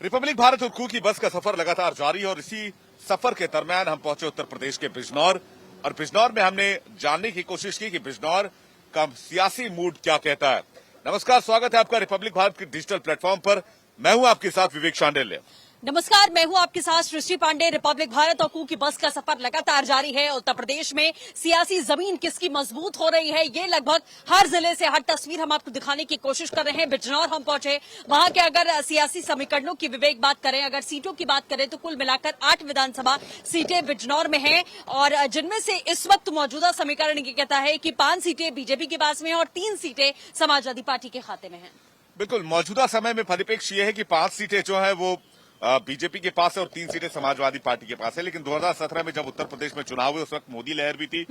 Republic Bharat और कू की बस का सफर लगातार जारी है और इसी सफर के दरमियान हम पहुंचे उत्तर प्रदेश के बिजनौर और बिजनौर में हमने जानने की कोशिश की कि बिजनौर का सियासी मूड क्या कहता है। नमस्कार, स्वागत है आपका रिपब्लिक भारत के डिजिटल प्लेटफॉर्म पर। मैं हूं आपके साथ विवेक शांडिल्य। नमस्कार, मैं हूं आपके साथ सृष्टि पांडे। रिपब्लिक भारत और कू की बस का सफर लगातार जारी है। उत्तर प्रदेश में सियासी जमीन किसकी मजबूत हो रही है, ये लगभग हर जिले से हर तस्वीर हम आपको दिखाने की कोशिश कर रहे हैं। बिजनौर हम पहुंचे, वहां के अगर सियासी समीकरणों की विवेक बात करें, अगर सीटों की बात करें तो कुल मिलाकर 8 विधानसभा सीटें बिजनौर में हैं और जिनमें से इस वक्त मौजूदा समीकरण ये कहता है कि 5 सीटें बीजेपी के पास में हैं और 3 सीटें समाजवादी पार्टी के खाते में हैं। बिल्कुल, मौजूदा समय में परिप्रेक्ष्य ये है कि 5 सीटें जो है वो बीजेपी के पास है और 3 सीटें समाजवादी पार्टी के पास है। लेकिन 2017 में जब उत्तर प्रदेश में चुनाव हुए उस वक्त मोदी लहर भी थी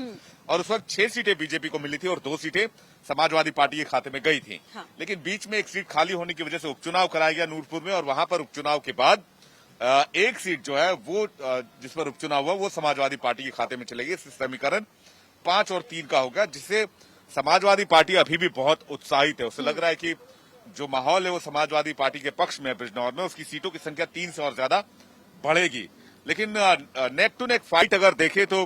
और उस वक्त 6 सीटें बीजेपी को मिली थी और 2 सीटें समाजवादी पार्टी के खाते में गई थी। हाँ। लेकिन बीच में एक सीट खाली होने की वजह से उपचुनाव कराया गया नूरपुर में और वहां पर उपचुनाव के बाद एक सीट जो है वो जिस पर उपचुनाव हुआ वो समाजवादी पार्टी के खाते में चलेगी। समीकरण 5 और 3 का होगा, जिससे समाजवादी पार्टी अभी भी बहुत उत्साहित है। उसे लग रहा है कि जो माहौल है वो समाजवादी पार्टी के पक्ष में है बिजनौर में, उसकी सीटों की संख्या 3 से और ज्यादा बढ़ेगी। लेकिन नेक टू नेक फाइट अगर देखें तो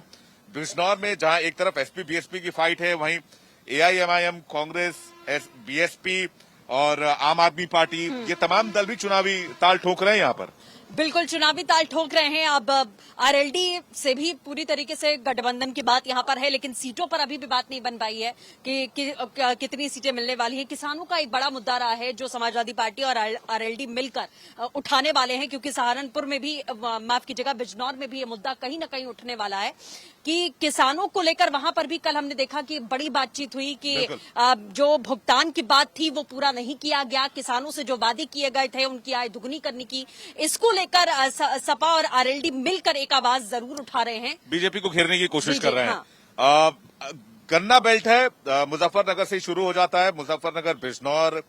बिजनौर में जहां एक तरफ एसपी बीएसपी की फाइट है, वहीं एआईएमआईएम, कांग्रेस, बीएसपी और आम आदमी पार्टी, ये तमाम दल भी चुनावी ताल ठोक रहे हैं यहाँ पर। बिल्कुल चुनावी ताल ठोक रहे हैं। अब आरएलडी से भी पूरी तरीके से गठबंधन की बात यहाँ पर है, लेकिन सीटों पर अभी भी बात नहीं बन पाई है कि कितनी सीटें मिलने वाली हैं। किसानों का एक बड़ा मुद्दा रहा है जो समाजवादी पार्टी और आरएलडी मिलकर उठाने वाले हैं, क्योंकि सहारनपुर में भी, माफ कीजिएगा, बिजनौर में भी ये मुद्दा कहीं न कहीं उठने वाला है कि किसानों को लेकर वहां पर भी कल हमने देखा कि बड़ी बातचीत हुई कि जो भुगतान की बात थी वो पूरा नहीं किया गया। किसानों से जो वादे किए गए थे उनकी आय दुगनी करने की, इसको लेकर सपा और आरएलडी मिलकर एक आवाज जरूर उठा रहे हैं, बीजेपी को घेरने की कोशिश कर रहे हैं। हाँ। गन्ना बेल्ट है, मुजफ्फरनगर से शुरू हो जाता है। मुजफ्फरनगर, बिजनौर,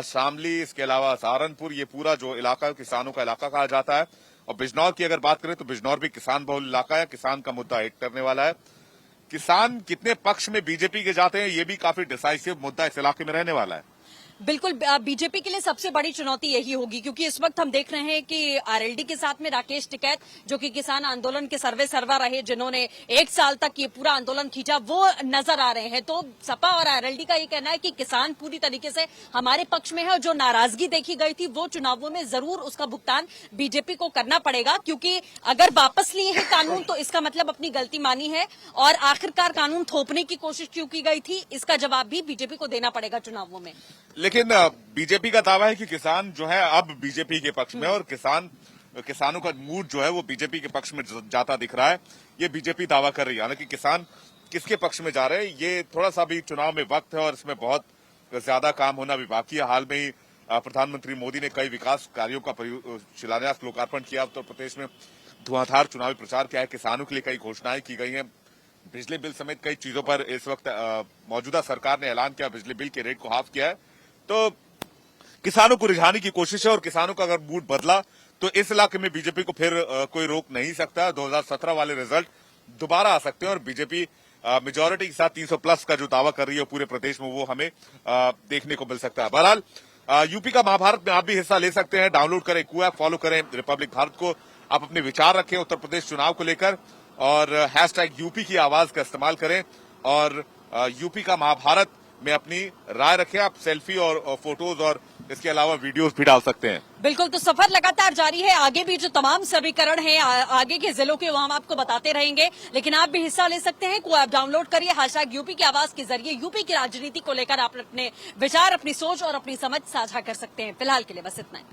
शामली, इसके अलावा सहारनपुर, ये पूरा जो इलाका किसानों का इलाका कहा जाता है। और बिजनौर की अगर बात करें तो बिजनौर भी किसान बहुल इलाका है। किसान का मुद्दा हिट करने वाला है। किसान कितने पक्ष में बीजेपी के जाते हैं, ये भी काफी डिसाइसिव मुद्दा इस इलाके में रहने वाला है। बिल्कुल, बीजेपी के लिए सबसे बड़ी चुनौती यही होगी, क्योंकि इस वक्त हम देख रहे हैं कि आरएलडी के साथ में राकेश टिकैत, जो कि किसान आंदोलन के सर्वा रहे, जिन्होंने 1 साल तक ये पूरा आंदोलन खींचा, वो नजर आ रहे हैं। तो सपा और आरएलडी का ये कहना है कि किसान पूरी तरीके से हमारे पक्ष में है और जो नाराजगी देखी गई थी वो चुनावों में जरूर उसका भुगतान बीजेपी को करना पड़ेगा, क्योंकि अगर वापस लिए है कानून तो इसका मतलब अपनी गलती मानी है और आखिरकार कानून थोपने की कोशिश क्यों की गई थी, इसका जवाब भी बीजेपी को देना पड़ेगा चुनावों में। लेकिन बीजेपी का दावा है कि किसान जो है अब बीजेपी के पक्ष में और किसानों का मूड जो है वो बीजेपी के पक्ष में जाता दिख रहा है। ये बीजेपी दावा कर रही है। हालांकि किसान किसके पक्ष में जा रहे हैं, ये थोड़ा सा भी चुनाव में वक्त है और इसमें बहुत ज्यादा काम होना भी बाकी है। हाल में ही प्रधानमंत्री मोदी ने कई विकास कार्यों का शिलान्यास, लोकार्पण किया। उत्तर प्रदेश में धुआंधार चुनावी प्रचार किया है। किसानों के लिए कई घोषणाएं की गई हैं। बिजली बिल समेत कई चीजों पर इस वक्त मौजूदा सरकार ने ऐलान किया, बिजली बिल के रेट को हाफ किया है। तो किसानों को रिझाने की कोशिश है और किसानों का अगर मूड बदला तो इस इलाके में बीजेपी को फिर कोई रोक नहीं सकता। 2017 वाले रिजल्ट दोबारा आ सकते हैं और बीजेपी मेजोरिटी के साथ 300 प्लस का जो दावा कर रही है पूरे प्रदेश में, वो हमें देखने को मिल सकता है। बहरहाल यूपी का महाभारत में आप भी हिस्सा ले सकते हैं। डाउनलोड करें कू ऐप, फॉलो करें रिपब्लिक भारत को। आप अपने विचार रखें उत्तर प्रदेश चुनाव को लेकर और #यूपी की आवाज का इस्तेमाल करें और यूपी का महाभारत में अपनी राय रखें। आप सेल्फी और फोटोज और इसके अलावा वीडियोस भी डाल सकते हैं। बिल्कुल, तो सफर लगातार जारी है। आगे भी जो तमाम समीकरण हैं आगे के जिलों के, वो हम आपको बताते रहेंगे। लेकिन आप भी हिस्सा ले सकते हैं। को ऐप डाउनलोड करिए, #यूपी की आवाज के जरिए यूपी की राजनीति को लेकर आप अपने विचार, अपनी सोच और अपनी समझ साझा कर सकते हैं। फिलहाल के लिए बस इतना ही।